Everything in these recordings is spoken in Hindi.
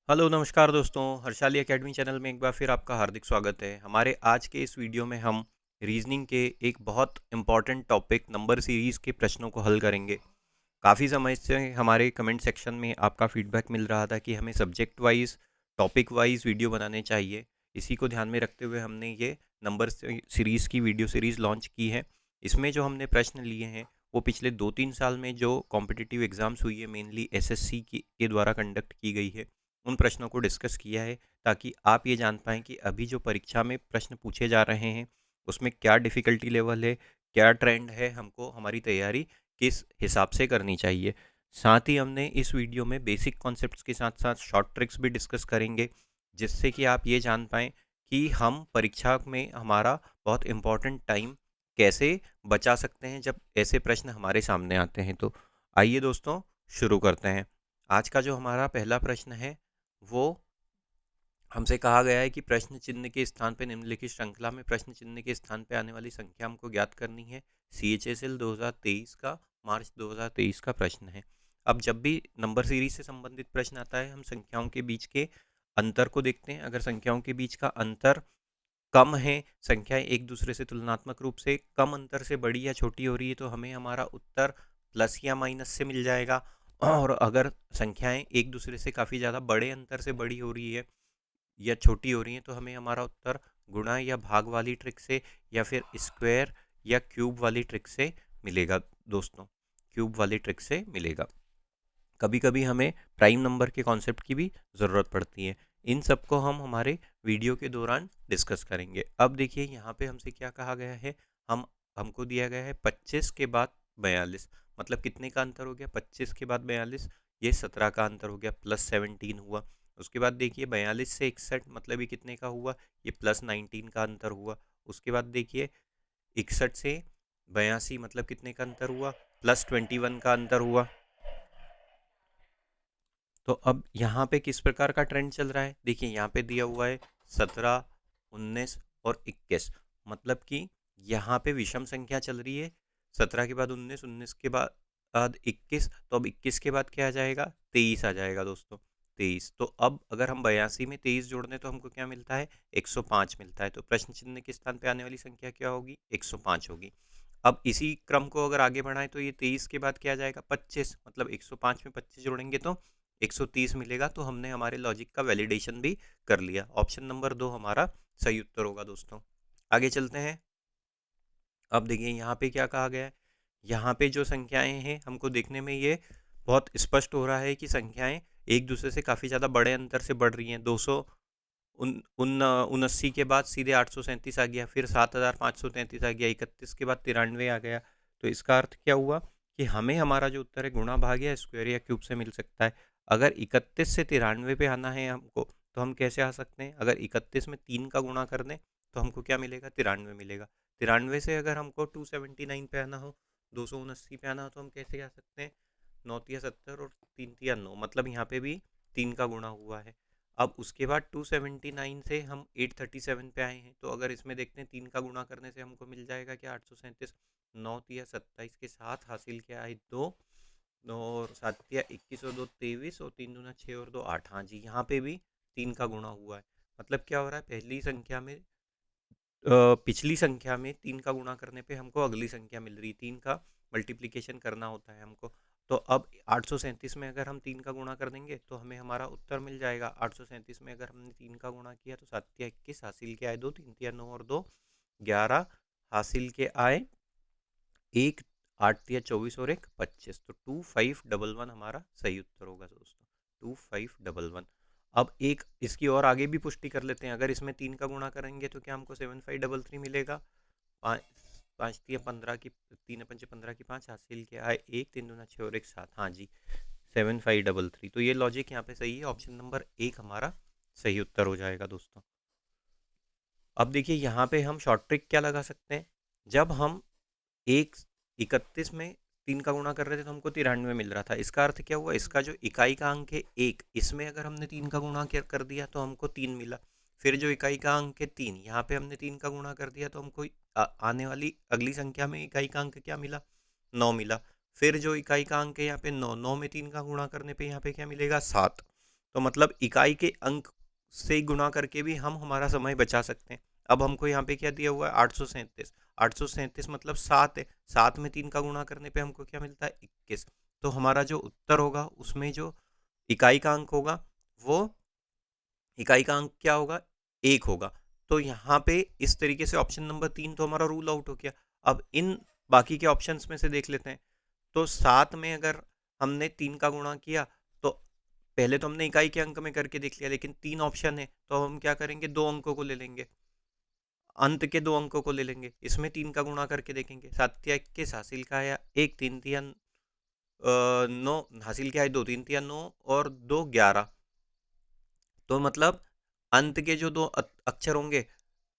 हेलो नमस्कार दोस्तों, हर्षाली एकेडमी चैनल में एक बार फिर आपका हार्दिक स्वागत है। हमारे आज के इस वीडियो में हम रीजनिंग के एक बहुत इम्पॉर्टेंट टॉपिक नंबर सीरीज़ के प्रश्नों को हल करेंगे। काफ़ी समय से हमारे कमेंट सेक्शन में आपका फीडबैक मिल रहा था कि हमें subject wise topic wise video बनाने चाहिए। इसी को ध्यान में रखते हुए हमने ये नंबर सीरीज़ की वीडियो सीरीज़ लॉन्च की है। इसमें जो हमने प्रश्न लिए हैं वो पिछले 2-3 साल में जो कॉम्पिटिटिव एग्ज़ाम्स हुई है, मेनली एसएससी की के द्वारा कंडक्ट की गई है, उन प्रश्नों को डिस्कस किया है, ताकि आप ये जान पाएँ कि अभी जो परीक्षा में प्रश्न पूछे जा रहे हैं उसमें क्या डिफ़िकल्टी लेवल है, क्या ट्रेंड है, हमको हमारी तैयारी किस हिसाब से करनी चाहिए। साथ ही हमने इस वीडियो में बेसिक कॉन्सेप्ट्स के साथ साथ शॉर्ट ट्रिक्स भी डिस्कस करेंगे, जिससे कि आप ये जान पाएँ कि हम परीक्षा में हमारा बहुत इम्पोर्टेंट टाइम कैसे बचा सकते हैं जब ऐसे प्रश्न हमारे सामने आते हैं। तो आइए दोस्तों, शुरू करते हैं। आज का जो हमारा पहला प्रश्न है वो हमसे कहा गया है कि प्रश्न चिन्ह के स्थान पर निम्नलिखित श्रृंखला में प्रश्न चिन्ह के स्थान पर आने वाली संख्या हमको ज्ञात करनी है। CHSL 2023 का मार्च 2023 का प्रश्न है। अब जब भी नंबर सीरीज से संबंधित प्रश्न आता है, हम संख्याओं के बीच के अंतर को देखते हैं। अगर संख्याओं के बीच का अंतर कम है, संख्याएं एक दूसरे से तुलनात्मक रूप से कम अंतर से बड़ी या छोटी हो रही है, तो हमें हमारा उत्तर प्लस या माइनस से मिल जाएगा। और अगर संख्याएं एक दूसरे से काफ़ी ज़्यादा बड़े अंतर से बड़ी हो रही है या छोटी हो रही हैं, तो हमें हमारा उत्तर गुणा या भाग वाली ट्रिक से या फिर स्क्वायर या क्यूब वाली ट्रिक से मिलेगा। दोस्तों, क्यूब वाली ट्रिक से मिलेगा। कभी कभी हमें प्राइम नंबर के कॉन्सेप्ट की भी ज़रूरत पड़ती है। इन सब को हम हमारे वीडियो के दौरान डिस्कस करेंगे। अब देखिए यहाँ पे हमसे क्या कहा गया है। हमको दिया गया है 25 के बाद 42, मतलब कितने का अंतर हो गया, 25 के बाद 42, ये 17 का अंतर हो गया, +17 हुआ। उसके बाद देखिए 42 से 61, मतलब ये कितने का हुआ, ये +19 का अंतर हुआ। उसके बाद देखिए 61 से 82, मतलब कितने का अंतर हुआ, +21 का अंतर हुआ। तो अब यहाँ पे किस प्रकार का ट्रेंड चल रहा है, देखिए यहाँ पे दिया हुआ है 17, 19 और 21, मतलब कि यहाँ पे विषम संख्या चल रही है। 17 के बाद 19, 19 के बाद 21, तो अब 21 के बाद क्या आ जाएगा, 23 आ जाएगा दोस्तों, 23। तो अब अगर हम 82 में 23 जोड़ दें तो हमको क्या मिलता है, 105 मिलता है। तो प्रश्न चिन्ह के स्थान पे आने वाली संख्या क्या होगी, 105 होगी। अब इसी क्रम को अगर आगे बढ़ाएं तो ये 23 के बाद क्या आ जाएगा, 25, मतलब 105 में 25 जोड़ेंगे तो 130 मिलेगा। तो हमने हमारे लॉजिक का वैलिडेशन भी कर लिया। ऑप्शन नंबर 2 हमारा सही उत्तर होगा दोस्तों। आगे चलते हैं। अब देखिए यहाँ पे क्या कहा गया है। यहाँ पे जो संख्याएं हैं, हमको देखने में ये बहुत स्पष्ट हो रहा है कि संख्याएं एक दूसरे से काफ़ी ज़्यादा बड़े अंतर से बढ़ रही हैं। 200 उन उन 79 के बाद सीधे 837 आ गया, फिर 7533 आ गया, 31 के बाद 93 आ गया। तो इसका अर्थ क्या हुआ कि हमें हमारा जो उत्तर है गुणा भाग या स्क्वायर या क्यूब से मिल सकता है। अगर 31 से 93 पे आना है हमको, तो हम कैसे आ सकते हैं, अगर 31 में 3 का गुणा कर दें तो हमको क्या मिलेगा, 93 मिलेगा। 93 से अगर हमको 279 पे आना हो, 279 पे आना हो, तो हम कैसे आ सकते हैं, 9 तिया 70 और 3 तिया 9, मतलब यहाँ पे भी 3 का गुणा हुआ है। अब उसके बाद 279 से हम 837 पे आए हैं, तो अगर इसमें देखते हैं 3 का गुणा करने से हमको मिल जाएगा क्या, 837। 9 तिया 27 के साथ हासिल क्या है, 2, और 7 तिया 21 और 2 23 और 3 दूना 6 और 2 8। हाँ जी, यहाँ पे भी 3 का गुणा हुआ है। मतलब क्या हो रहा है, पहली संख्या में पिछली संख्या में 3 का गुणा करने पे हमको अगली संख्या मिल रही, 3 का मल्टीप्लिकेशन करना होता है हमको। तो अब 837 में अगर हम 3 का गुणा कर देंगे तो हमें हमारा उत्तर मिल जाएगा। 837 में अगर हमने 3 का गुणा किया तो 7 तिया 21 हासिल के आए 2, 3 तिया 9 और 2 11 हासिल के आए 1, 8 तिया 24 और 1 25। तो 2511 हमारा सही उत्तर होगा दोस्तों, 2511। अब एक इसकी और आगे भी पुष्टि कर लेते हैं। अगर इसमें 3 का गुणा करेंगे तो क्या हमको 7533 मिलेगा। 5 5 तिया 15 की 3 पंचे 15 की 5 हासिल के आए 1, 3 दूना 6 और 1 7। हाँ जी, 7533। तो ये लॉजिक यहाँ पे सही है। ऑप्शन नंबर 1 हमारा सही उत्तर हो जाएगा दोस्तों। अब देखिए यहाँ पे हम शॉर्ट ट्रिक क्या लगा सकते हैं। जब हम एक 31 में 3 का गुणा कर रहे थे तो हमको 93 मिल रहा था। इसका अर्थ क्या हुआ, इसका जो इकाई का अंक है 1, इसमें अगर हमने 3 का गुणा कर दिया तो हमको 3 मिला। फिर जो इकाई का अंक है 3, यहाँ पे हमने 3 का गुणा कर दिया तो हमको आने वाली अगली संख्या में इकाई का अंक क्या मिला, 9 मिला। फिर जो इकाई का अंक है यहाँ पे 9, 9 में 3 का गुणा करने पे यहाँ पे क्या मिलेगा, 7। तो मतलब इकाई के अंक से गुणा करके भी हम हमारा समय बचा सकते हैं। अब हमको यहाँ पे क्या दिया हुआ है, 837। 837 मतलब 7 है, 7 में 3 का गुणा करने पे हमको क्या मिलता है, 21। तो हमारा जो उत्तर होगा उसमें जो इकाई का अंक होगा वो, इकाई का अंक क्या होगा, 1 होगा। तो यहाँ पे इस तरीके से ऑप्शन नंबर 3 तो हमारा रूल आउट हो गया। अब इन बाकी के ऑप्शंस में से देख लेते हैं। तो 7 में अगर हमने 3 का गुणा किया तो पहले तो हमने इकाई के अंक में करके देख लिया, लेकिन 3 ऑप्शन है तो हम क्या करेंगे, 2 अंकों को ले लेंगे, अंत के 2 अंकों को ले लेंगे, इसमें 3 का गुणा करके देखेंगे। 7 या 21 हासिल का आया 1, 3 तिया 9 हासिल क्या है, 2 3 तिया 9 और 2 11। तो मतलब अंत के जो दो अक्षर होंगे,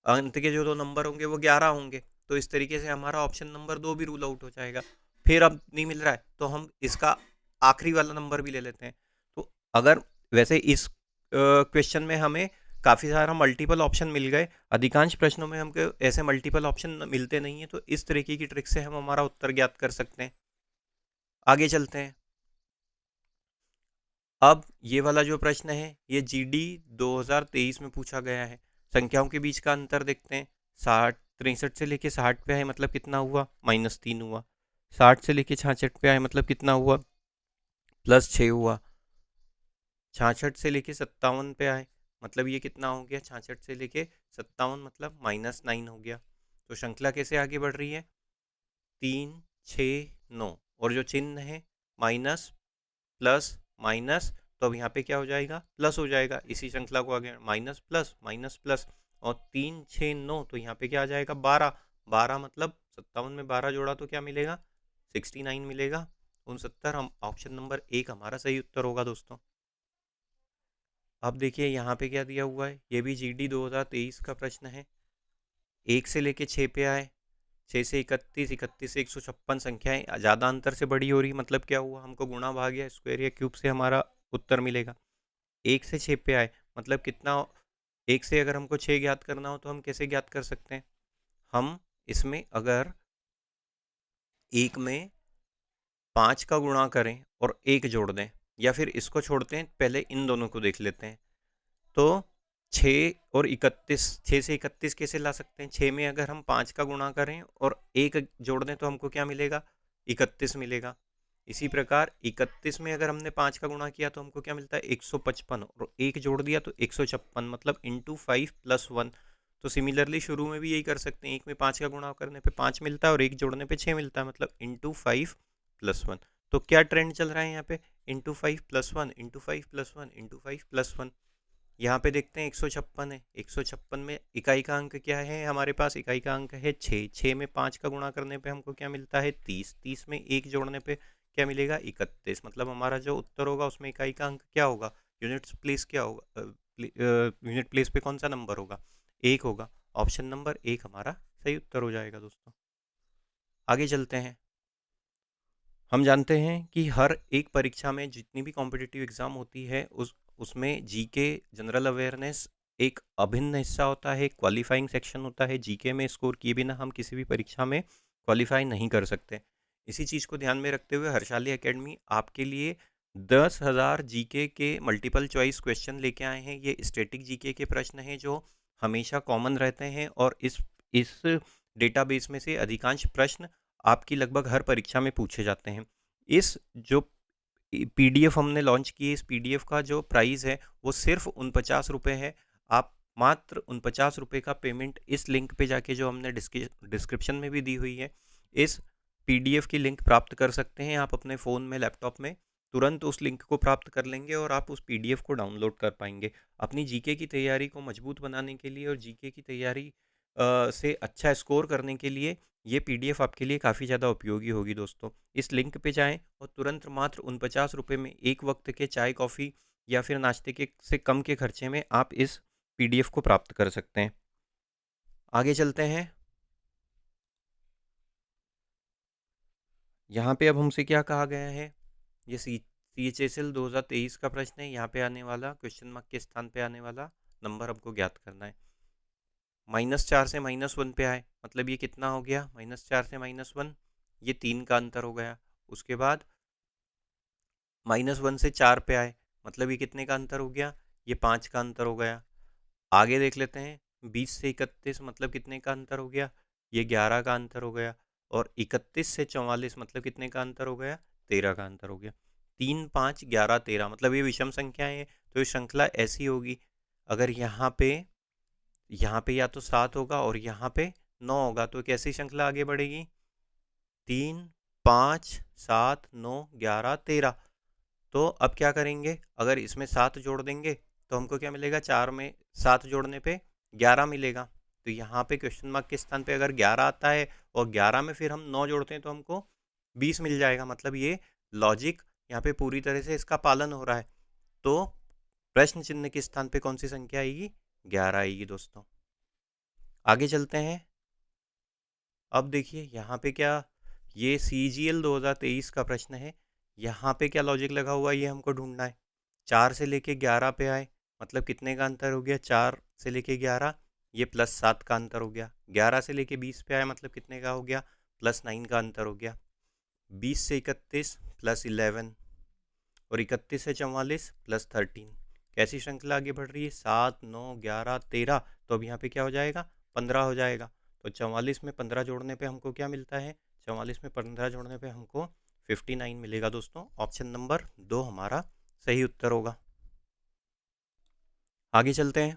अंत के जो दो नंबर होंगे वो 11 होंगे। तो इस तरीके से हमारा ऑप्शन नंबर 2 भी रूल आउट हो जाएगा। फिर अब नहीं मिल रहा है तो हम इसका आखिरी वाला नंबर भी ले लेते हैं। तो अगर वैसे इस क्वेश्चन में हमें काफ़ी सारा मल्टीपल ऑप्शन मिल गए, अधिकांश प्रश्नों में हमको ऐसे मल्टीपल ऑप्शन मिलते नहीं है, तो इस तरीके की ट्रिक से हम हमारा उत्तर ज्ञात कर सकते हैं। आगे चलते हैं। अब ये वाला जो प्रश्न है ये जीडी 2023 में पूछा गया है। संख्याओं के बीच का अंतर देखते हैं। 63 से लेके 60 पे आए मतलब कितना हुआ, -3 हुआ। 60 से लेके 66 पे आए मतलब कितना हुआ, +6 हुआ। 66 से लेके 57 पे आए मतलब ये कितना हो गया, 66 से लेके 57 मतलब -9 हो गया। तो श्रृंखला कैसे आगे बढ़ रही है, 3 6 9, और जो चिन्ह है माइनस प्लस माइनस, तो अब यहाँ पे क्या हो जाएगा, प्लस हो जाएगा। इसी श्रृंखला को आगे माइनस प्लस प्लस, और 3 6 9, तो यहाँ पे क्या आ जाएगा, 12। 12 मतलब 57 में 12 जोड़ा तो क्या मिलेगा, 69 मिलेगा, 69। हम ऑप्शन नंबर 1 हमारा सही उत्तर होगा दोस्तों। अब देखिए यहाँ पे क्या दिया हुआ है, ये भी जीडी 2023 का प्रश्न है। 1 से लेके 6 पे आए, 6 से 31, 31 से 156 संख्याएं ज़्यादा अंतर से बड़ी हो रही, मतलब क्या हुआ, हमको गुणा भाग या स्क्वायर या क्यूब से हमारा उत्तर मिलेगा। 1 से 6 पे आए मतलब कितना, 1 से अगर हमको 6 ज्ञात करना हो तो हम कैसे ज्ञात कर सकते हैं, हम इसमें अगर 1 में 5 का गुणा करें और 1 जोड़ दें, या फिर इसको छोड़ते हैं, पहले इन दोनों को देख लेते हैं। तो 6 और 31, 6 से 31 कैसे ला सकते हैं, 6 में अगर हम 5 का गुणा करें और 1 जोड़ दें तो हमको क्या मिलेगा, 31 मिलेगा। इसी प्रकार 31 में अगर हमने 5 का गुणा किया तो हमको क्या मिलता है, 155, और 1 जोड़ दिया तो 156, मतलब इंटू 5 + 1। तो सिमिलरली शुरू में भी यही कर सकते हैं, 1 में 5 का गुणा करने पे 5 मिलता है और 1 जोड़ने पे 6 मिलता है, मतलब इंटू 5 + 1। तो क्या ट्रेंड चल रहा है यहाँ पे, इंटू 5 + 1, इंटू 5 + 1, इंटू 5 + 1। यहाँ पे देखते हैं 156 है, 156 में इकाई का अंक क्या है हमारे पास, इकाई का अंक है 6। 6 में 5 का गुणा करने पे हमको क्या मिलता है, 30। 30 में 1 जोड़ने पे क्या मिलेगा, 31। मतलब हमारा जो उत्तर होगा उसमें इकाई का अंक क्या होगा, यूनिट्स प्लेस क्या होगा, यूनिट प्लेस पे कौन सा नंबर होगा, 1 होगा। ऑप्शन नंबर 1 हमारा सही उत्तर हो जाएगा दोस्तों। आगे चलते हैं। हम जानते हैं कि हर एक परीक्षा में जितनी भी कॉम्पिटिटिव एग्ज़ाम होती है उसमें जीके, जनरल अवेयरनेस एक अभिन्न हिस्सा होता है, क्वालिफाइंग सेक्शन होता है। जीके में स्कोर किए बिना हम किसी भी परीक्षा में क्वालिफाई नहीं कर सकते। इसी चीज़ को ध्यान में रखते हुए हर्षाली एकेडमी आपके लिए 10,000 जीके के मल्टीपल चॉइस क्वेश्चन लेके आए हैं। ये स्टैटिक जीके के प्रश्न हैं जो हमेशा कॉमन रहते हैं, और इस डेटाबेस में से अधिकांश प्रश्न आपकी लगभग हर परीक्षा में पूछे जाते हैं। इस जो पीडीएफ हमने लॉन्च की है, इस पीडीएफ का जो प्राइस है वो सिर्फ 49 रुपये है। आप मात्र 49 रुपये का पेमेंट इस लिंक पे जाके, जो हमने डिस्क्रिप्शन में भी दी हुई है, इस पीडीएफ की लिंक प्राप्त कर सकते हैं। आप अपने फ़ोन में, लैपटॉप में तुरंत उस लिंक को प्राप्त कर लेंगे और आप उस पीडीएफ को डाउनलोड कर पाएंगे। अपनी जीके की तैयारी को मजबूत बनाने के लिए और जीके की तैयारी से अच्छा स्कोर करने के लिए ये पीडीएफ आपके लिए काफ़ी ज़्यादा उपयोगी होगी दोस्तों। इस लिंक पे जाएं और तुरंत मात्र 49 रुपये में एक वक्त के चाय कॉफ़ी या फिर नाश्ते के से कम के खर्चे में आप इस पीडीएफ को प्राप्त कर सकते हैं। आगे चलते हैं। यहाँ पे अब हमसे क्या कहा गया है, ये CHSL 2023 का प्रश्न है। यहाँ पे आने वाला क्वेश्चन मार्क के स्थान पे आने वाला नंबर हमको ज्ञात करना है। -4 से -1 पे आए मतलब ये कितना हो गया, -4 से -1, ये 3 का अंतर हो गया। उसके बाद -1 से 4 पे आए मतलब ये कितने का अंतर हो गया, ये 5 का अंतर हो गया। आगे देख लेते हैं, 20 से 31 मतलब कितने का अंतर हो गया, ये 11 का अंतर हो गया। और 31 से 44 मतलब कितने का अंतर हो गया, 13 का अंतर हो गया। 3 5 11 13 मतलब ये विषम संख्याएं हैं, तो ये श्रृंखला ऐसी होगी। अगर यहाँ पे या तो 7 होगा और यहाँ पे 9 होगा, तो कैसी श्रृंखला आगे बढ़ेगी, 3 5 7 9 11 13। तो अब क्या करेंगे, अगर इसमें 7 जोड़ देंगे तो हमको क्या मिलेगा, 4 में 7 जोड़ने पे 11 मिलेगा। तो यहाँ पे क्वेश्चन मार्क के स्थान पे अगर 11 आता है और 11 में फिर हम 9 जोड़ते हैं तो हमको 20 मिल जाएगा। मतलब ये लॉजिक यहाँ पे पूरी तरह से इसका पालन हो रहा है। तो प्रश्न चिन्ह के स्थान पे कौन सी संख्या आएगी, 11 आएगी दोस्तों। आगे चलते हैं। अब देखिए यहाँ पे क्या, ये CGL 2023 का प्रश्न है। यहाँ पे क्या लॉजिक लगा हुआ है ये हमको ढूंढना है। 4 से लेके 11 पे आए, मतलब कितने का अंतर हो गया, 4 से लेके 11, ये +7 का अंतर हो गया। 11 से लेके 20 पे आए, मतलब कितने का हो गया, +9 का अंतर हो गया। 20 से 31 +11 और 31 से 44 +13। कैसी श्रृंखला आगे बढ़ रही है, 7 9 11 13। तो अब यहाँ पे क्या हो जाएगा, 15 हो जाएगा। तो 44 में 15 जोड़ने पे हमको क्या मिलता है, 44 में 15 जोड़ने पे हमको 59 मिलेगा दोस्तों। ऑप्शन नंबर 2 हमारा सही उत्तर होगा। आगे चलते हैं।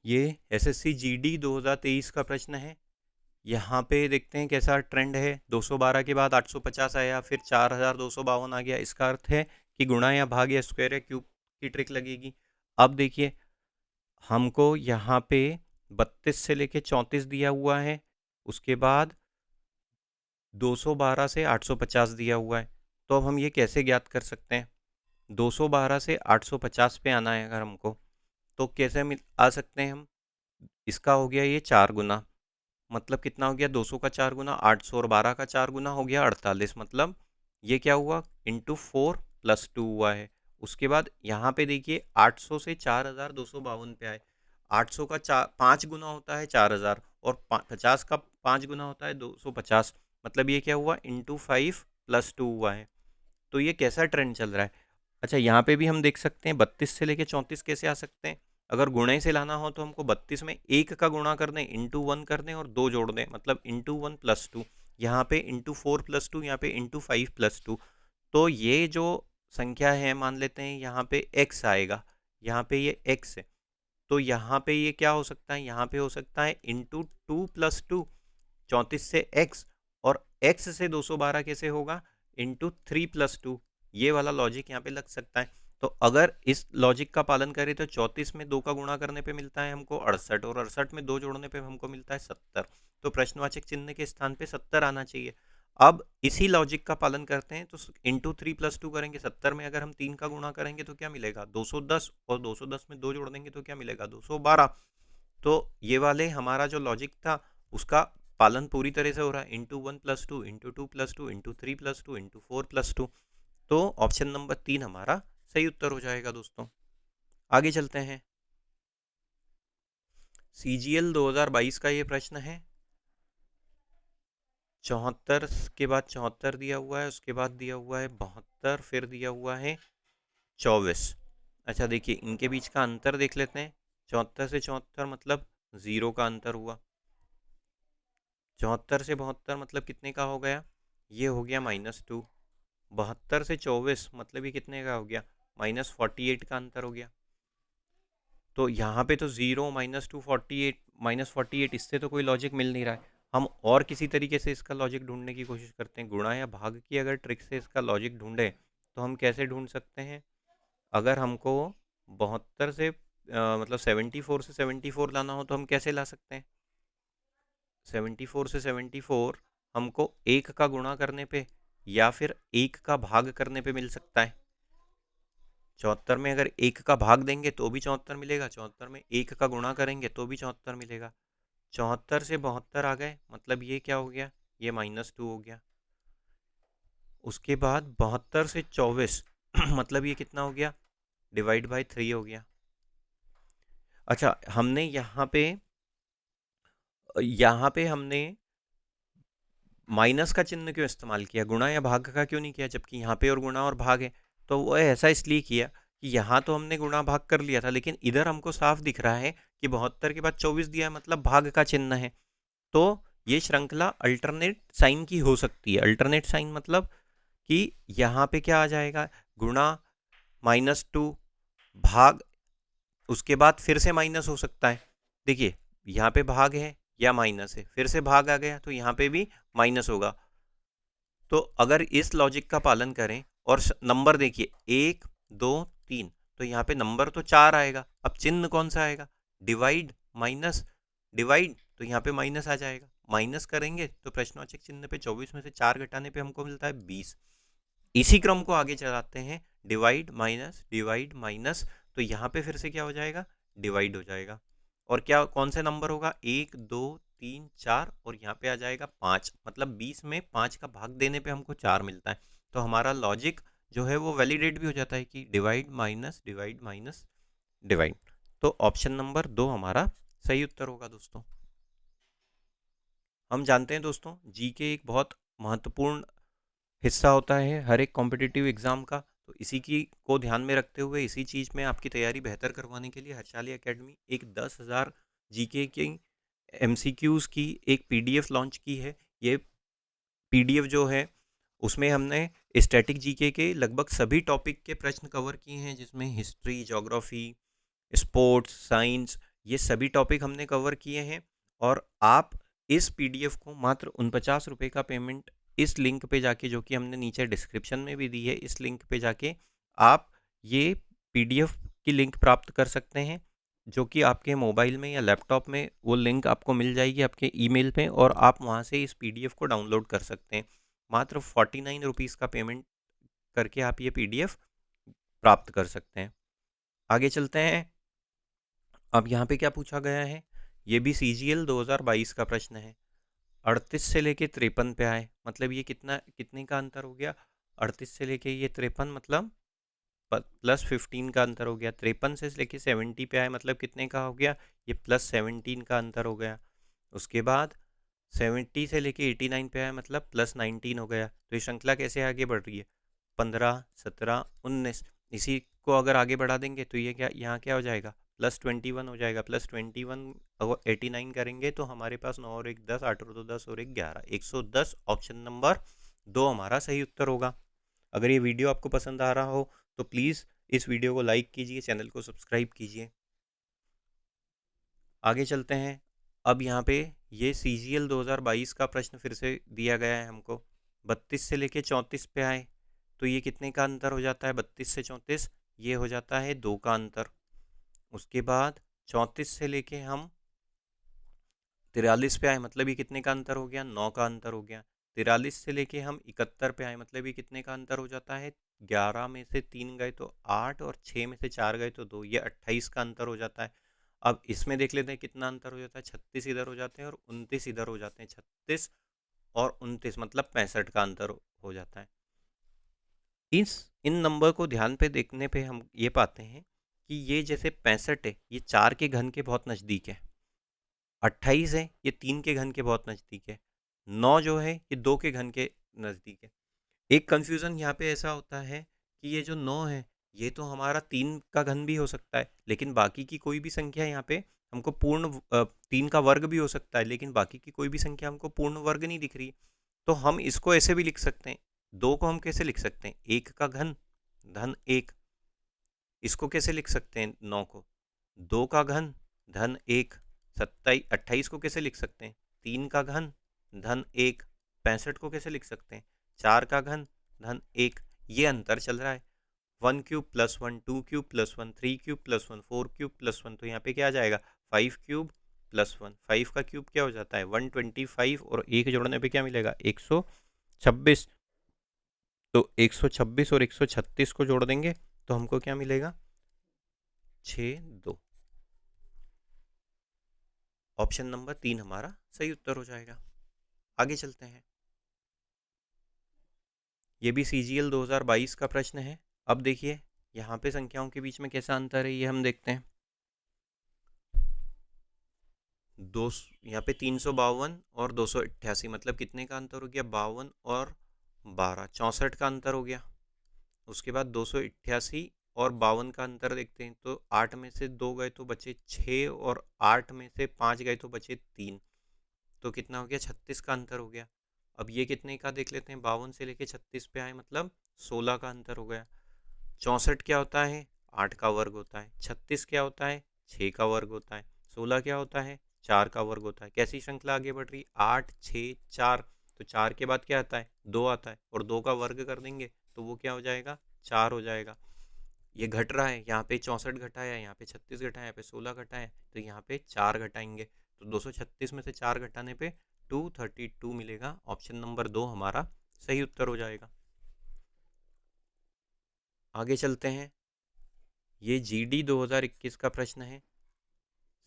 ये SSC GD 2023 का प्रश्न है। यहाँ पे देखते हैं कैसा ट्रेंड है। 212 के बाद 850 आया, फिर 4252 आ गया। इसका अर्थ है कि गुणा या भाग या स्क्वायर या क्यूब की ट्रिक लगेगी। अब देखिए हमको यहाँ पे 32 से लेके 34 दिया हुआ है, उसके बाद 212 से 850 दिया हुआ है। तो अब हम ये कैसे ज्ञात कर सकते हैं, 212 से 850 पे आना है अगर हमको, तो कैसे आ सकते हैं हम। इसका हो गया ये 4 गुना, मतलब कितना हो गया, 200 का 4 गुना 800 और 12 का 4 गुना हो गया 48। मतलब ये क्या हुआ, इंटू 4 + 2 हुआ है। उसके बाद यहाँ पे देखिए 800 से 4252 पे आए। 800 का 5 गुना होता है 4000 और 50 का 5 गुना होता है 250। मतलब ये क्या हुआ, इंटू 5 + 2 हुआ है। तो ये कैसा ट्रेंड चल रहा है। अच्छा यहाँ पे भी हम देख सकते हैं 32 से लेके 34 कैसे आ सकते हैं। अगर गुणे से लाना हो तो हमको 32 में 1 का गुणा कर दें, इंटू 1 कर दें और 2 जोड़ दें, मतलब इंटू 1 + 2। यहाँ पे इंटू 4 + 2, यहाँ पे इंटू 5 + 2। तो ये जो संख्या है मान लेते हैं यहाँ पे x आएगा, यहाँ पे ये x है। तो यहाँ पे ये क्या हो सकता है, यहाँ पे हो सकता है इंटू 2 + 2, 34 से x, और x से 212 कैसे होगा, इंटू 3 + 2। ये वाला लॉजिक यहाँ पे लग सकता है। तो अगर इस लॉजिक का पालन करें तो 34 में 2 का गुणा करने पे मिलता है हमको 68, और 68 में 2 जोड़ने पे हमको मिलता है 70। तो प्रश्नवाचक चिन्ह के स्थान पे 70 आना चाहिए। अब इसी लॉजिक का पालन करते हैं तो इंटू 3 + 2 करेंगे। 70 में अगर हम 3 का गुणा करेंगे तो क्या मिलेगा, 210, और 210 में 2 जोड़ देंगे तो क्या मिलेगा, 212। तो ये वाले हमारा जो लॉजिक था उसका पालन पूरी तरह से हो रहा है। Into 1 + 2, into 2 + 2, into 3 + 2, into 4 + 2। तो ऑप्शन नंबर 3 हमारा सही उत्तर हो जाएगा दोस्तों। आगे चलते हैं। CGL 2022 का ये प्रश्न है। 74 के बाद 74 दिया हुआ है, उसके बाद दिया हुआ है 72, फिर दिया हुआ है 24। अच्छा देखिए इनके बीच का अंतर देख लेते हैं। 74 से 74 मतलब 0 का अंतर हुआ। 74 से 72 मतलब कितने का हो गया, ये हो गया -2। 72 से 24 मतलब ये कितने का हो गया, -48 का अंतर हो गया। तो यहाँ पे तो 0 -2 48 -48, इससे तो कोई लॉजिक मिल नहीं रहा है। हम और किसी तरीके से इसका लॉजिक ढूंढने की कोशिश करते हैं। गुणा या भाग की अगर ट्रिक से इसका लॉजिक ढूंढे तो हम कैसे ढूंढ सकते हैं। अगर हमको 72 से मतलब 74 से 74 लाना हो तो हम कैसे ला सकते हैं। 74 से 74 हमको 1 का गुणा करने पे या फिर 1 का भाग करने पे मिल सकता है। 74 में अगर 1 का भाग देंगे तो भी 74 मिलेगा, 74 में 1 का गुणा करेंगे तो भी 74 मिलेगा। 74 से 72 आ गए, मतलब ये क्या हो गया, ये -2 हो गया। उसके बाद 72 से 24 मतलब ये कितना हो गया, /3 हो गया। अच्छा हमने यहाँ पे हमने माइनस का चिन्ह क्यों इस्तेमाल किया, गुणा या भाग का क्यों नहीं किया, जबकि यहाँ पे और गुणा और भाग है। तो वो ऐसा इसलिए किया कि यहाँ तो हमने गुणा भाग कर लिया था, लेकिन इधर हमको साफ दिख रहा है कि 72 के बाद 24 दिया है, मतलब भाग का चिन्ह है। तो ये श्रृंखला अल्टरनेट साइन की हो सकती है। अल्टरनेट साइन मतलब कि यहाँ पे क्या आ जाएगा, गुणा, -2, भाग, उसके बाद फिर से माइनस हो सकता है। देखिए यहाँ पे भाग है या माइनस है, फिर से भाग आ गया तो यहाँ पे भी माइनस होगा। तो अगर इस लॉजिक का पालन करें और नंबर देखिए 1 2 3, तो यहाँ पे नंबर तो 4 आएगा। अब चिन्ह कौन सा आएगा, डिवाइड माइनस डिवाइड, तो यहाँ पे माइनस आ जाएगा। माइनस करेंगे तो प्रश्नवाचक चिन्ह पे 24 में से 4 घटाने पे हमको मिलता है 20। इसी क्रम को आगे चलाते हैं, डिवाइड माइनस, तो यहाँ पे फिर से क्या हो जाएगा, डिवाइड हो जाएगा। और क्या कौन से नंबर होगा, 1 2 3 4, और यहाँ पे आ जाएगा 5, मतलब 20 में 5 का भाग देने पे हमको 4 मिलता है। तो हमारा लॉजिक जो है वो वैलिडेट भी हो जाता है कि डिवाइड माइनस डिवाइड। तो ऑप्शन नंबर 2 हमारा सही उत्तर होगा दोस्तों। हम जानते हैं दोस्तों, जीके एक बहुत महत्वपूर्ण हिस्सा होता है हर एक कॉम्पिटिटिव एग्जाम का। तो इसी की को ध्यान में रखते हुए, इसी चीज़ में आपकी तैयारी बेहतर करवाने के लिए हर्षाली एकेडमी एक 10,000 जीके की एमसीक्यूज़ की एक पीडीएफ लॉन्च की है। ये पीडीएफ जो है उसमें हमने स्टैटिक जीके के लगभग सभी टॉपिक के प्रश्न कवर किए हैं, जिसमें हिस्ट्री, ज्योग्राफी, स्पोर्ट्स, साइंस, ये सभी टॉपिक हमने कवर किए हैं। और आप इस पीडीएफ को मात्र 49 रुपये का पेमेंट इस लिंक पे जाके, जो कि हमने नीचे डिस्क्रिप्शन में भी दी है, इस लिंक पे जाके आप ये पीडीएफ की लिंक प्राप्त कर सकते हैं, जो कि आपके मोबाइल में या लैपटॉप में वो लिंक आपको मिल जाएगी आपके ईमेल पे, और आप वहाँ से इस पीडीएफ को डाउनलोड कर सकते हैं। मात्र 49 रुपीज़ का पेमेंट करके आप ये पीडीएफ प्राप्त कर सकते हैं। आगे चलते हैं। अब यहाँ पे क्या पूछा गया है, ये भी CGL 2022 का प्रश्न है। 38 से लेके 53 पे आए, मतलब ये कितने का अंतर हो गया, 38 से लेके ये 53, मतलब +15 का अंतर हो गया। 53 से लेके 70 पे आए, मतलब कितने का हो गया, ये +17 का अंतर हो गया। उसके बाद 70 से लेके 89 पे आए, मतलब +19 हो गया। तो ये श्रृंखला कैसे आगे बढ़ रही है, 15 17 19, इसी को अगर आगे बढ़ा देंगे तो ये क्या, यहाँ क्या हो जाएगा, +21 हो जाएगा। +21 अगर 89 करेंगे तो हमारे पास 9 और 1 10, 8 और 2 10 और 1 11, 110 ऑप्शन नंबर 2 हमारा सही उत्तर होगा। अगर ये वीडियो आपको पसंद आ रहा हो तो प्लीज़ इस वीडियो को लाइक कीजिए, चैनल को सब्सक्राइब कीजिए। आगे चलते हैं। अब यहाँ पे ये CGL 2022 का प्रश्न फिर से दिया गया है हमको। 32 से लेके 34 पे आए, तो ये कितने का अंतर हो जाता है, 32 से 34, ये हो जाता है 2 का अंतर। उसके बाद 34 से लेके हम 43 पे आए, मतलब ये कितने का अंतर हो गया, 9 का अंतर हो गया। 43 से लेके हम 71 पे आए, मतलब ये कितने का अंतर हो जाता है, 11 में से 3 गए तो 8, और 6 में से 4 गए तो 2, ये 28 का अंतर हो जाता है। अब इसमें देख लेते हैं कितना अंतर हो जाता है, 36 इधर हो जाते हैं और 29 इधर हो जाते हैं। 36 और 29 मतलब 65 का अंतर हो जाता है। इन नंबर को ध्यान पे देखने पे हम ये पाते हैं कि ये जैसे 65 है, ये 4 के घन के बहुत नज़दीक है। 28 है, ये 3 के घन के बहुत नज़दीक है। 9 जो है ये 2 के घन के नज़दीक है। एक कन्फ्यूज़न यहाँ पे ऐसा होता है कि ये जो 9 है, ये तो हमारा 3 का घन भी हो सकता है, लेकिन बाकी की कोई भी संख्या यहाँ पे हमको 3 का वर्ग भी हो सकता है, लेकिन बाकी की कोई भी संख्या हमको पूर्ण वर्ग नहीं दिख रही। तो हम इसको ऐसे भी लिख सकते हैं, 2 को हम कैसे लिख सकते हैं, 1 का घन धन 1। इसको कैसे लिख सकते हैं, 9 को 2 का घन धन 1। 28 को कैसे लिख सकते हैं, 3 का घन धन 1। 65 को कैसे लिख सकते हैं, 4 का घन धन 1। ये अंतर चल रहा है, 1 cube plus 1, 2 cube plus 1, 3 cube plus 1, 4 cube plus 1, तो यहाँ पे क्या आ जाएगा, 5 क्यूब प्लस 1। 5 का क्यूब क्या हो जाता है, 125, और 1 जोड़ने पे क्या मिलेगा, 126। तो 126 और 136 को जोड़ देंगे तो हमको क्या मिलेगा, 62। ऑप्शन नंबर 3 हमारा सही उत्तर हो जाएगा। आगे चलते हैं। ये भी CGL 2022 का प्रश्न है। अब देखिए यहाँ पे संख्याओं के बीच में कैसा अंतर है, ये हम देखते हैं। दो, यहाँ पे 352 और 288, मतलब कितने का अंतर हो गया, 52 और 12, 64 का अंतर हो गया। उसके बाद 288 और 52 का अंतर देखते हैं, तो 8 में से 2 गए तो बचे 6 और 8 में से 5 गए तो बचे 3। तो कितना हो गया, 36 का अंतर हो गया। अब ये कितने का देख लेते हैं, 52 से लेके 36 पे आए मतलब 16 का अंतर हो गया। 64 क्या होता है, 8 का वर्ग होता है। 36 क्या होता है, 6 का वर्ग होता है। 16 क्या होता है, 4 का वर्ग होता है। कैसी श्रृंखला आगे बढ़ रही, 8 6 4, तो 4 के बाद क्या आता है, 2 आता है, और 2 का वर्ग कर देंगे तो वो क्या हो जाएगा, 4 हो जाएगा। ये घट रहा है, यहाँ पे 64 घटाया, यहाँ पे 36 घटाया, यहाँ पे 16 घटाया, तो यहाँ पे 4 घटाएंगे, तो 236 में से 4 घटाने पे 232 मिलेगा। ऑप्शन नंबर 2 हमारा सही उत्तर हो जाएगा। आगे चलते हैं। ये जीडी 2021 का प्रश्न है।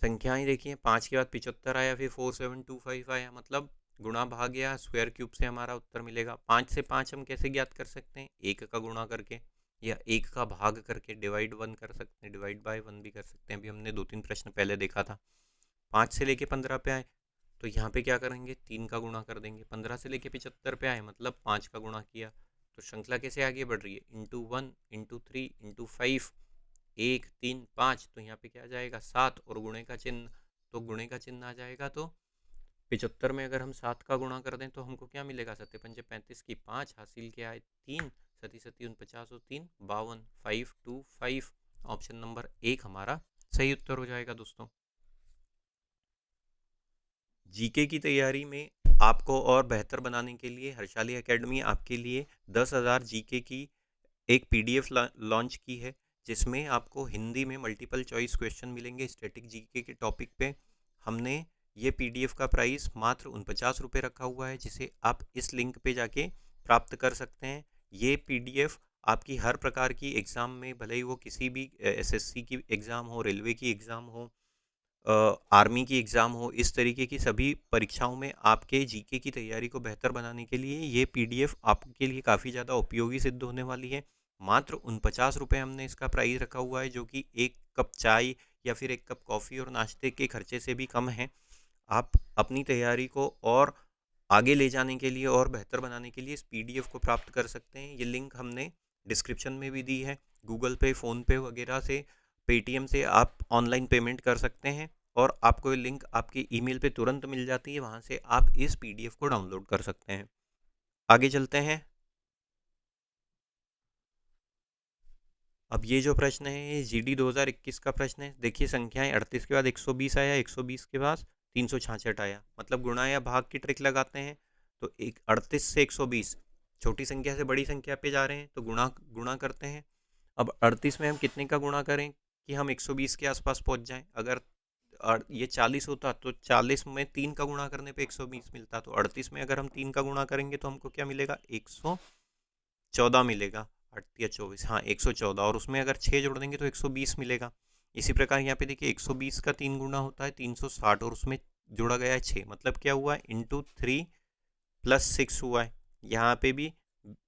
संख्याएं देखिए, 5 के बाद 75 आया, फिर 4725 आया, मतलब गुणा भाग या स्क्वायर क्यूब से हमारा उत्तर मिलेगा। 5 से 5 हम कैसे ज्ञात कर सकते हैं, एक का गुणा करके या एक का भाग करके, डिवाइड 1 कर सकते हैं, डिवाइड बाय 1 भी कर सकते हैं। अभी हमने 2-3 प्रश्न पहले देखा था। 5 से लेके 15 पे आए तो यहाँ पे क्या करेंगे, 3 का गुणा कर देंगे। 15 से लेके 75 पे आए मतलब 5 का गुणा किया। तो श्रृंखला कैसे आगे बढ़ रही है, ×1 ×3 ×5, 1 3 5, तो यहाँ पे क्या आ जाएगा, 7, और गुणे का चिन्ह, तो गुणे का चिन्ह आ जाएगा। तो 75 में अगर हम 7 का गुणा कर दें तो हमको क्या मिलेगा, 7 पंजे 35 की 5, हासिल क्या है 3, 7 7 49 और 3 52, 525। ऑप्शन नंबर 1 हमारा सही उत्तर हो जाएगा दोस्तों। जीके की तैयारी में आपको और बेहतर बनाने के लिए हर्षाली एकेडमी आपके लिए 10,000 जीके की एक पीडीएफ लॉन्च की है, जिसमें आपको हिंदी में मल्टीपल चॉइस क्वेश्चन मिलेंगे स्टैटिक जीके के टॉपिक पे। हमने ये पीडीएफ का प्राइस मात्र 49 रुपये रखा हुआ है, जिसे आप इस लिंक पे जाके प्राप्त कर सकते हैं। ये पीडीएफ आपकी हर प्रकार की एग्ज़ाम में, भले ही वो किसी भी एसएससी की एग्ज़ाम हो, रेलवे की एग्ज़ाम हो, आर्मी की एग्ज़ाम हो, इस तरीके की सभी परीक्षाओं में आपके जीके की तैयारी को बेहतर बनाने के लिए ये पीडीएफ आपके लिए काफ़ी ज़्यादा उपयोगी सिद्ध होने वाली है। मात्र 49 रुपये हमने इसका प्राइस रखा हुआ है, जो कि एक कप चाय या फिर एक कप कॉफ़ी और नाश्ते के खर्चे से भी कम है। आप अपनी तैयारी को और आगे ले जाने के लिए और बेहतर बनाने के लिए इस पीडीएफ को प्राप्त कर सकते हैं। ये लिंक हमने डिस्क्रिप्शन में भी दी है। गूगल पे, फ़ोनपे वगैरह से, पेटीएम से आप ऑनलाइन पेमेंट कर सकते हैं, और आपको ये लिंक आपके ईमेल पे तुरंत मिल जाती है। वहाँ से आप इस पीडीएफ को डाउनलोड कर सकते हैं। आगे चलते हैं। अब ये जो प्रश्न है, ये जीडी 2021 का प्रश्न है। देखिए, संख्याएं 38 के बाद 120 आया, 120 के बाद 366 आया, मतलब गुणा या भाग की ट्रिक लगाते हैं। तो एक 38 से 120, छोटी संख्या से बड़ी संख्या पे जा रहे हैं तो गुणा गुणा करते हैं। अब 38 में हम कितने का गुणा करें कि हम 120 के आसपास पहुंच जाएं। अगर ये 40 होता तो 40 में 3 का गुणा करने पे 120 मिलता, तो 38 में अगर हम 3 का गुणा करेंगे तो हमको क्या मिलेगा, 114 मिलेगा। 8 या 24, हाँ 114, और उसमें अगर 6 जोड़ देंगे तो 120 मिलेगा। इसी प्रकार यहाँ पे देखिए, 120 का 3 गुना होता है 360, और उसमें जोड़ा गया है 6, मतलब क्या हुआ है, ×3 + 6 हुआ है। यहाँ पे भी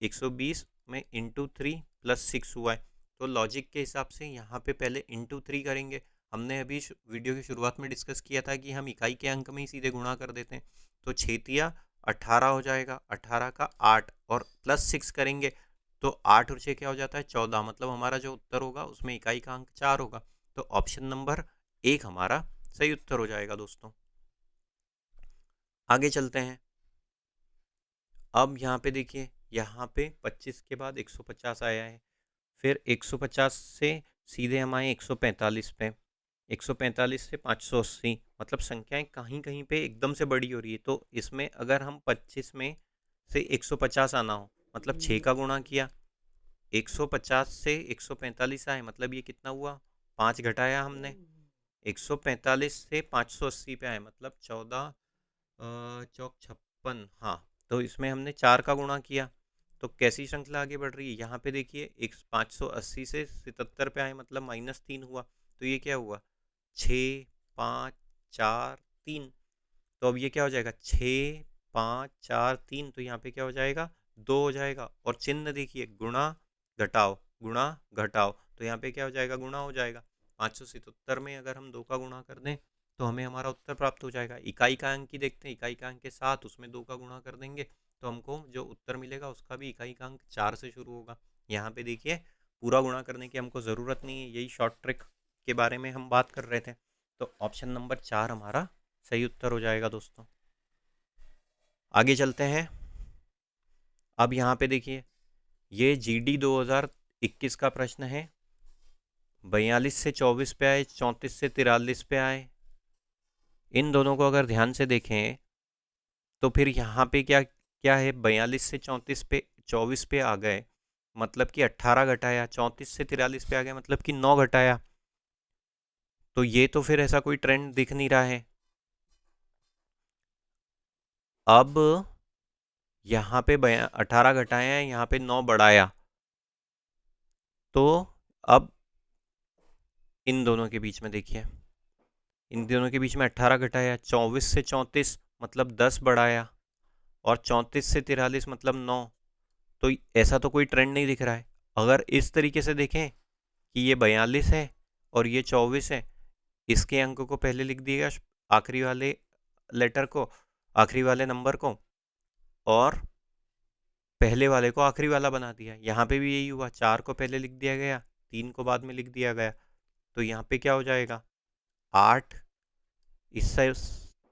120 में ×3 + 6 हुआ है। तो लॉजिक के हिसाब से यहाँ पे पहले ×3 करेंगे। हमने अभी वीडियो की शुरुआत में डिस्कस किया था कि हम इकाई के अंक में ही सीधे गुणा कर देते हैं। तो 6 18 हो जाएगा, 18 का 8, और +6 करेंगे तो 8 और 6 क्या हो जाता है, 14, मतलब हमारा जो उत्तर होगा उसमें इकाई का अंक 4 होगा। तो ऑप्शन नंबर 1 हमारा सही उत्तर हो जाएगा दोस्तों। आगे चलते हैं। अब यहाँ पे देखिए, यहाँ पे 25 के बाद 150 आया है, फिर 150 से सीधे हम आए 145 पे, 145 से 580, मतलब संख्याएं कहीं कहीं पे एकदम से बड़ी हो रही है। तो इसमें अगर हम 25 में से 150 आना हो, मतलब 6 का गुणा किया, 150 से 145 आए, मतलब ये कितना हुआ, 5 घटाया हमने, 145 से 580 पे आए, मतलब 14 चौक 56, हाँ। तो इसमें हमने 4 का गुणा किया। तो कैसी श्रृंखला आगे बढ़ रही है, यहाँ पे देखिए, एक 580 से 77 पे आए, मतलब -3 हुआ। तो ये क्या हुआ, 6 5 4 3। तो अब ये क्या हो जाएगा, 6 5 4 3, तो यहाँ पे क्या हो जाएगा, 2 हो जाएगा। और चिन्ह देखिए, घटाओ गुणा घटाओ, तो यहाँ पे क्या हो जाएगा, गुणा हो जाएगा। 577 में अगर हम 2 का गुणा कर दें तो हमें हमारा उत्तर प्राप्त हो जाएगा। इकाई का अंक की देखते हैं, इकाई का अंक के साथ उसमें 2 का गुणा कर देंगे तो हमको जो उत्तर मिलेगा उसका भी इकाई का अंक 4 से शुरू होगा। यहाँ पे देखिए पूरा गुणा करने की हमको ज़रूरत नहीं है, यही शॉर्ट ट्रिक के बारे में हम बात कर रहे थे। तो ऑप्शन नंबर 4 हमारा सही उत्तर हो जाएगा दोस्तों। आगे चलते हैं। अब यहाँ पे देखिए ये जीडी 2021 का प्रश्न है। 42 से 24 पे आए, 34 से 43 पे आए। इन दोनों को अगर ध्यान से देखें तो फिर यहाँ पे क्या क्या है, 42 से 24 पे आ गए मतलब कि 18 घटाया, 34 से 43 पे आ गए मतलब कि 9 घटाया। तो ये तो फिर ऐसा कोई ट्रेंड दिख नहीं रहा है। अब यहाँ पे 18 घटाया है, यहाँ पे 9 बढ़ाया, तो अब इन दोनों के बीच में देखिए, इन दोनों के बीच में 18 घटाया, 24 से 34 मतलब 10 बढ़ाया, और 34 से 43 मतलब 9। तो ऐसा तो कोई ट्रेंड नहीं दिख रहा है। अगर इस तरीके से देखें कि ये 42 है और ये 24 है, इसके अंक को पहले लिख दिएगा, आखिरी वाले लेटर को, आखिरी वाले नंबर को, और पहले वाले को आखिरी वाला बना दिया। यहाँ पे भी यही हुआ, 4 को पहले लिख दिया गया, 3 को बाद में लिख दिया गया। तो यहाँ पे क्या हो जाएगा, 8 इस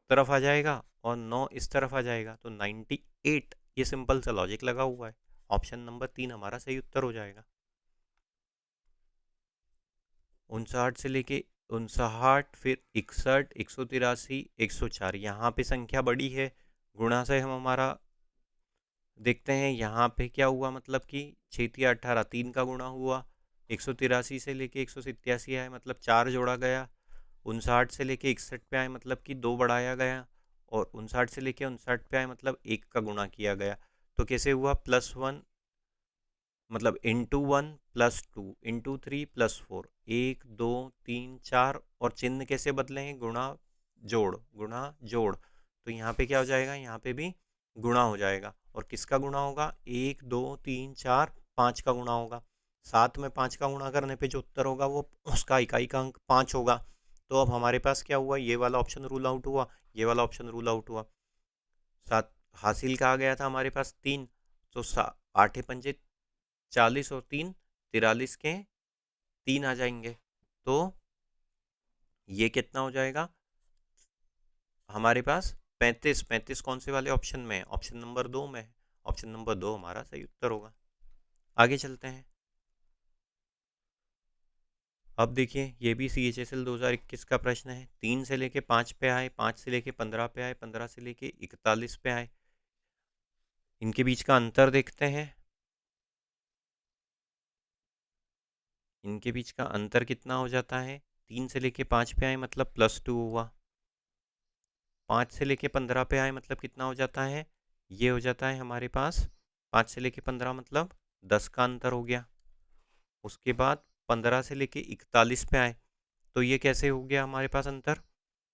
तरफ आ जाएगा और 9 इस तरफ आ जाएगा, तो 98। ये सिंपल सा लॉजिक लगा हुआ है। ऑप्शन नंबर 3 हमारा सही उत्तर हो जाएगा। 59 से लेके 59, फिर 61, 183, 104, यहाँ पे संख्या बड़ी है। गुणा से हम हमारा देखते हैं यहाँ पे क्या हुआ, मतलब कि 6×18 3 का गुणा हुआ। 183 से लेके 187 आए मतलब 4 जोड़ा गया। 59 से लेके 61 पे आए मतलब कि 2 बढ़ाया गया। और 59 से लेके 59 पे आए मतलब 1 का गुणा किया गया। तो कैसे हुआ, +1 मतलब ×1 +2 ×3 +4, 1 2 3 4, और चिन्ह कैसे बदले हैं, गुणा जोड़ गुणा जोड़। तो यहाँ पे क्या हो जाएगा, यहाँ पे भी गुणा हो जाएगा। और किसका गुणा होगा, 1 2 3 4 5 का गुणा होगा। 7 में 5 का गुणा करने पे जो उत्तर होगा वो उसका इकाई का अंक 5 होगा। तो अब हमारे पास क्या हुआ, ये वाला ऑप्शन रूल आउट हुआ, ये वाला ऑप्शन रूल आउट हुआ। 7 हासिल का आ गया था हमारे पास 3, तो 8×5 = 40 और 3 43 के 3 आ जाएंगे। तो ये कितना हो जाएगा हमारे पास, 35। 35 कौन से वाले ऑप्शन में है, ऑप्शन नंबर 2 में है। ऑप्शन नंबर 2 हमारा सही उत्तर होगा। आगे चलते हैं। अब देखिए ये भी CHSL 2021 का प्रश्न है। 3 से लेके 5 पे आए, 5 से लेके 15 पे आए, 15 से लेके 41 पे आए। इनके बीच का अंतर देखते हैं। इनके बीच का अंतर कितना हो जाता है, 3 से लेके 5 पे आए मतलब +2 हुआ। 5 से लेके 15 पे आए मतलब कितना हो जाता है, ये हो जाता है हमारे पास 5 से लेके 15 मतलब 10 का अंतर हो गया। उसके बाद 15 से लेके 41 पे आए, तो ये कैसे हो गया हमारे पास अंतर,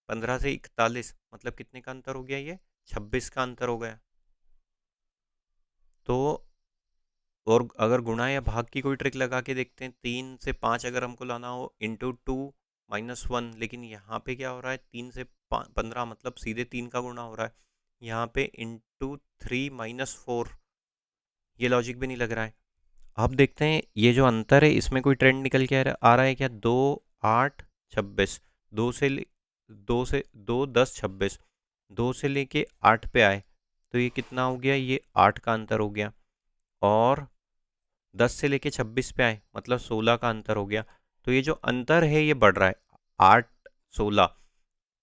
15 से 41 मतलब कितने का अंतर हो गया, ये 26 का अंतर हो गया। तो और अगर गुणा या भाग की कोई ट्रिक लगा के देखते हैं, 3 से 5 अगर हमको लाना हो, ×2 -1, लेकिन यहाँ पे क्या हो रहा है, 3 से 15 मतलब सीधे 3 का गुणा हो रहा है। यहाँ पे ×3 - 4, ये लॉजिक भी नहीं लग रहा है। अब देखते हैं ये जो अंतर है इसमें कोई ट्रेंड निकल के आ रहा है क्या, 2 8 26, 2 से 2 10 26, 2 से लेके 8 पे आए, तो ये कितना हो गया, ये 8 का अंतर हो गया। और 10 से लेके 26 पे आए मतलब 16 का अंतर हो गया। तो ये जो अंतर है ये बढ़ रहा है, 8 16,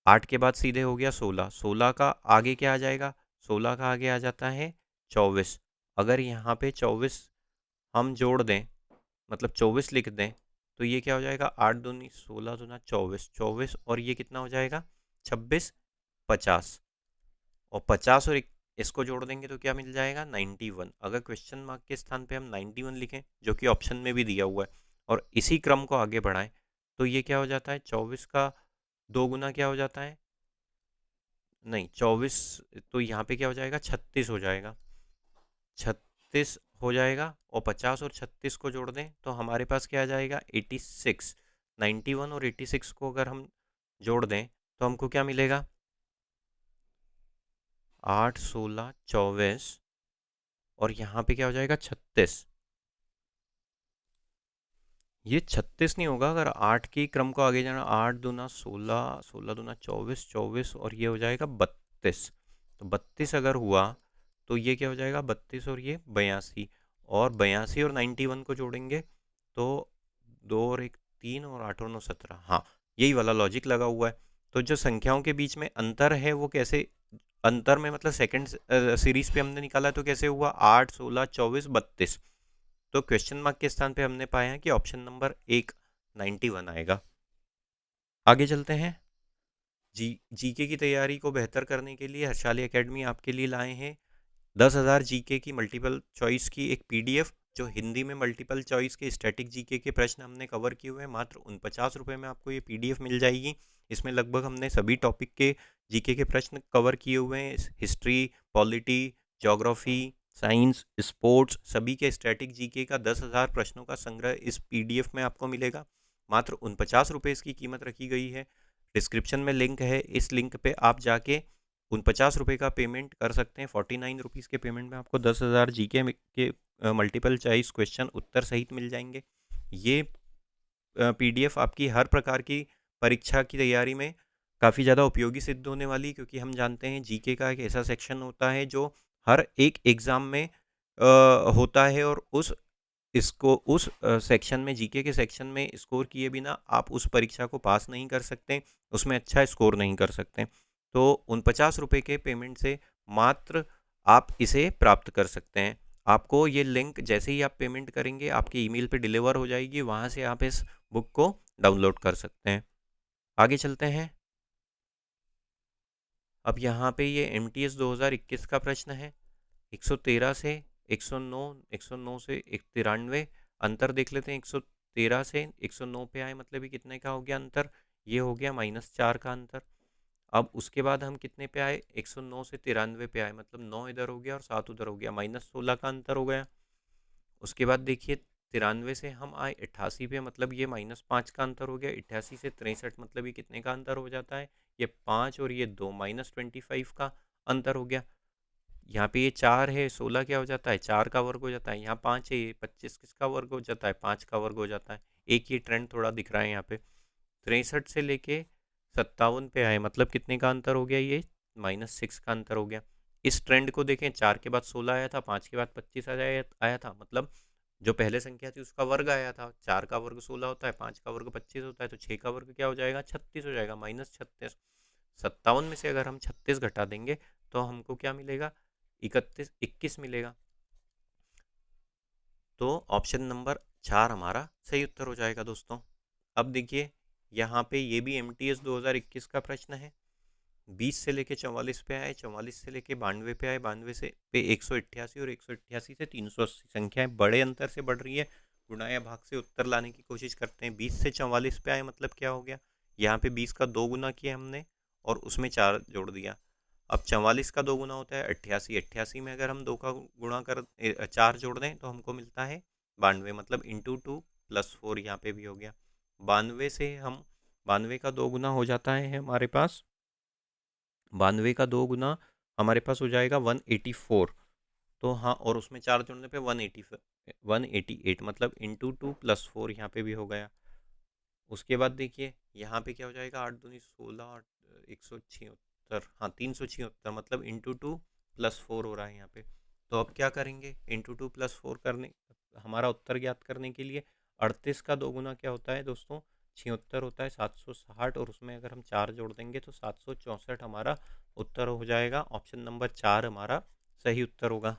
8 के बाद सीधे हो गया 16, 16 का आगे क्या आ जाएगा, 16 का आगे आ जाता है 24। अगर यहाँ पे 24 हम जोड़ दें मतलब 24 लिख दें, तो ये क्या हो जाएगा, 8 दूनी 16 दूना 24, 24 और ये कितना हो जाएगा 26, 50। और 50 और इसको जोड़ देंगे तो क्या मिल जाएगा, 91। अगर क्वेश्चन मार्क के स्थान पे हम 91 लिखें, जो कि ऑप्शन में भी दिया हुआ है, और इसी क्रम को आगे बढ़ाएं, तो ये क्या हो जाता है, 24 का 2 गुना क्या हो जाता है, नहीं 24, तो यहाँ पे क्या हो जाएगा, 36 हो जाएगा। 36 हो जाएगा, और 50 और 36 को जोड़ दें तो हमारे पास क्या आ जाएगा, 86। 91 और 86 को अगर हम जोड़ दें तो हमको क्या मिलेगा, 8 16 24, और यहाँ पे क्या हो जाएगा 36। ये 36 नहीं होगा, अगर 8 के क्रम को आगे जाना, 8 दूना 16, 16 दूना 24, 24 और ये हो जाएगा 32। तो 32 अगर हुआ तो ये क्या हो जाएगा, 32 और ये 82, और 82 और 91 को जोड़ेंगे तो 2 और 1 3 और 8 और 9 17। हाँ, यही वाला लॉजिक लगा हुआ है। तो जो संख्याओं के बीच में अंतर है वो कैसे, अंतर में मतलब सेकंड सीरीज पे हमने निकाला तो कैसे हुआ, 8 16 24 32। तो क्वेश्चन मार्क के स्थान पे हमने पाया है कि ऑप्शन नंबर 1 91 आएगा। आगे चलते हैं। जीके की तैयारी को बेहतर करने के लिए हर्षाली एकेडमी आपके लिए लाए हैं 10,000 जीके की मल्टीपल चॉइस की एक पीडीएफ, जो हिंदी में मल्टीपल चॉइस के स्टैटिक जीके के प्रश्न हमने कवर किए हुए हैं। मात्र 49 रुपये में आपको ये पीडीएफ मिल जाएगी। इसमें लगभग हमने सभी टॉपिक के जीके के प्रश्न कवर किए हुए हैं। History, polity, geography, science, sports, सभी के स्टैटिक जीके का 10,000 प्रश्नों का संग्रह इस पीडीएफ में आपको मिलेगा। मात्र 49 रुपये इसकी कीमत रखी गई है। डिस्क्रिप्शन में लिंक है, इस लिंक पे आप जाके 49 रुपये का पेमेंट कर सकते हैं। 49 रुपीज़ के पेमेंट में आपको 10,000 जीके के मल्टीपल चॉइस क्वेश्चन उत्तर सहित मिल जाएंगे। ये पीडीएफ आपकी हर प्रकार की परीक्षा की तैयारी में काफ़ी ज़्यादा उपयोगी सिद्ध होने वाली, क्योंकि हम जानते हैं जीके का एक ऐसा सेक्शन होता है जो हर एक एग्ज़ाम में होता है, और उस सेक्शन में, जीके के सेक्शन में स्कोर किए बिना आप उस परीक्षा को पास नहीं कर सकते, उसमें अच्छा स्कोर नहीं कर सकते। तो 49 रुपये के पेमेंट से मात्र आप इसे प्राप्त कर सकते हैं। आपको ये लिंक जैसे ही आप पेमेंट करेंगे आपके ईमेल पे डिलीवर हो जाएगी, वहाँ से आप इस बुक को डाउनलोड कर सकते हैं। आगे चलते हैं। अब यहाँ पे ये MTS 2021 का प्रश्न है। 113 से 109, 109 से 93, अंतर देख लेते हैं। 113 से 109 पे आए मतलब ये कितने का हो गया अंतर, ये हो गया -4 का अंतर। अब उसके बाद हम कितने पे आए, 109 से 93 पे आए, मतलब 9 इधर हो गया और 7 उधर हो गया, -16 का अंतर हो गया। उसके बाद देखिए 93 से हम आए 88 पे, मतलब ये -5 का अंतर हो गया। 88 से 63 मतलब ये कितने का अंतर हो जाता है, ये 5 और ये 2, -25 का अंतर हो गया। यहाँ पे ये 4 है, 16 क्या हो जाता है, 4 का वर्ग हो जाता है। यहाँ 5 है, ये 25 किसका वर्ग हो जाता है, 5 का वर्ग हो जाता है। एक ये ट्रेंड थोड़ा दिख रहा है यहाँ पे। 63 से लेके 57 पे आए, मतलब कितने का अंतर हो गया, ये -6 का अंतर हो गया। इस ट्रेंड को देखें, 4 के बाद 16 आया था, 5 के बाद 25 आया था, मतलब जो पहले संख्या थी उसका वर्ग आया था। 4 का वर्ग 16 होता है, 5 का वर्ग 25 होता है, तो 6 का वर्ग क्या हो जाएगा, 36 हो जाएगा, -36। 57 में से अगर हम 36 घटा देंगे तो हमको क्या मिलेगा, 21 मिलेगा। तो ऑप्शन नंबर 4 हमारा सही उत्तर हो जाएगा दोस्तों। अब देखिए यहाँ पे ये भी MTS 2021 का प्रश्न है। 20 से लेके 44 पे आए, 44 से लेके 92 पे आए, 92 से पे 188 और 188 से 380। संख्याएं बड़े अंतर से बढ़ रही है, गुणा या भाग से उत्तर लाने की कोशिश करते हैं। 20 से 44 पे आए मतलब क्या हो गया, यहाँ पे 20 का 2 गुना किया हमने और उसमें 4 जोड़ दिया। अब 44 का 2 गुना होता है 88, 88 में अगर हम 2 का गुणा कर 4 जोड़ दें तो हमको मिलता है 92, मतलब इंटू 2 +4 यहाँ पे भी हो गया। 92 से हम 92 का 2 गुना हो जाता है हमारे पास, 92 का 2 गुना हमारे पास हो जाएगा 184। तो हाँ, और उसमें 4 जोड़ने पे 188, मतलब इंटू 2 +4 यहाँ पे भी हो गया। उसके बाद देखिए यहाँ पे क्या हो जाएगा, 8 दूनी 16, 176, हाँ 376, मतलब इंटू 2 +4 हो रहा है यहाँ पे। तो अब क्या करेंगे, इंटू 2 +4 करने, हमारा उत्तर ज्ञात करने के लिए 38 का 2 गुना क्या होता है दोस्तों, 76 होता है, 760, और उसमें अगर हम 4 जोड़ देंगे तो 764 हमारा उत्तर हो जाएगा। ऑप्शन नंबर 4 हमारा सही उत्तर होगा।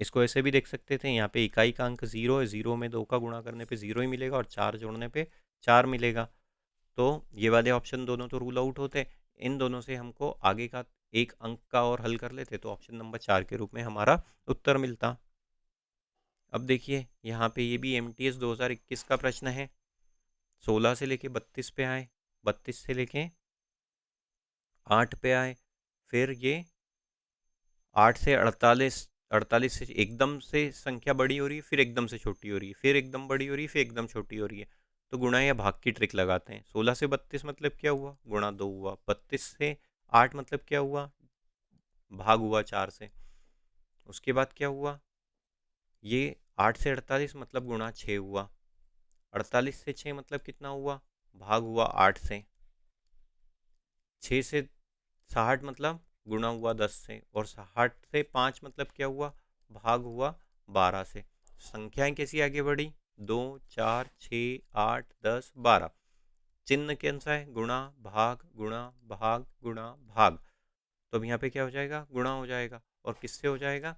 इसको ऐसे भी देख सकते थे, यहाँ पे इकाई का अंक 0 है, 0 में 2 का गुणा करने पे 0 ही मिलेगा और 4 जोड़ने पे 4 मिलेगा। तो ये वाले ऑप्शन दोनों तो रूल आउट होते, इन दोनों से हमको आगे का एक अंक का और हल कर लेते तो ऑप्शन नंबर 4 के रूप में हमारा उत्तर मिलता। अब देखिए यहाँ पे ये भी MTS 2021 का प्रश्न है। 16 से लेके 32 पे आए, 32 से लेके 8 पे आए, फिर ये 8 से 48, 48 से एकदम से संख्या बड़ी हो रही है, फिर एकदम से छोटी हो रही है, फिर एकदम बड़ी हो रही है, फिर एकदम छोटी हो रही है। तो गुणा या भाग की ट्रिक लगाते हैं। 16 से 32 मतलब क्या हुआ, गुणा 2 हुआ। 32 से 8 मतलब क्या हुआ, भाग हुआ 4 से। उसके बाद क्या हुआ, ये 8 से 48 मतलब गुणा 6 हुआ। 48 से 6 मतलब कितना हुआ, भाग हुआ 8 से। 6 से 60 मतलब गुणा हुआ 10 से, और 60 से 5 मतलब क्या हुआ, भाग हुआ 12 से। संख्याएं कैसी आगे बढ़ी, 2, 4, 6, 8, 10, 12। चिन्ह कौन सा है, गुणा भाग गुणा भाग गुणा भाग। तो अब यहाँ पे क्या हो जाएगा, गुणा हो जाएगा। और किससे हो जाएगा,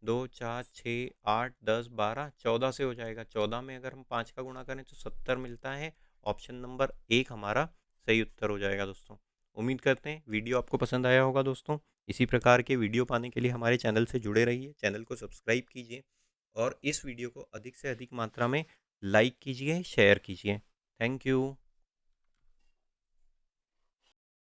2, 4, 6, 8, 10, 12, 14 से हो जाएगा। 14 में अगर हम 5 का गुणा करें तो 70 मिलता है। ऑप्शन नंबर 1 हमारा सही उत्तर हो जाएगा दोस्तों। उम्मीद करते हैं वीडियो आपको पसंद आया होगा दोस्तों। इसी प्रकार के वीडियो पाने के लिए हमारे चैनल से जुड़े रहिए, चैनल को सब्सक्राइब कीजिए और इस वीडियो को अधिक से अधिक मात्रा में लाइक कीजिए, शेयर कीजिए। Thank you.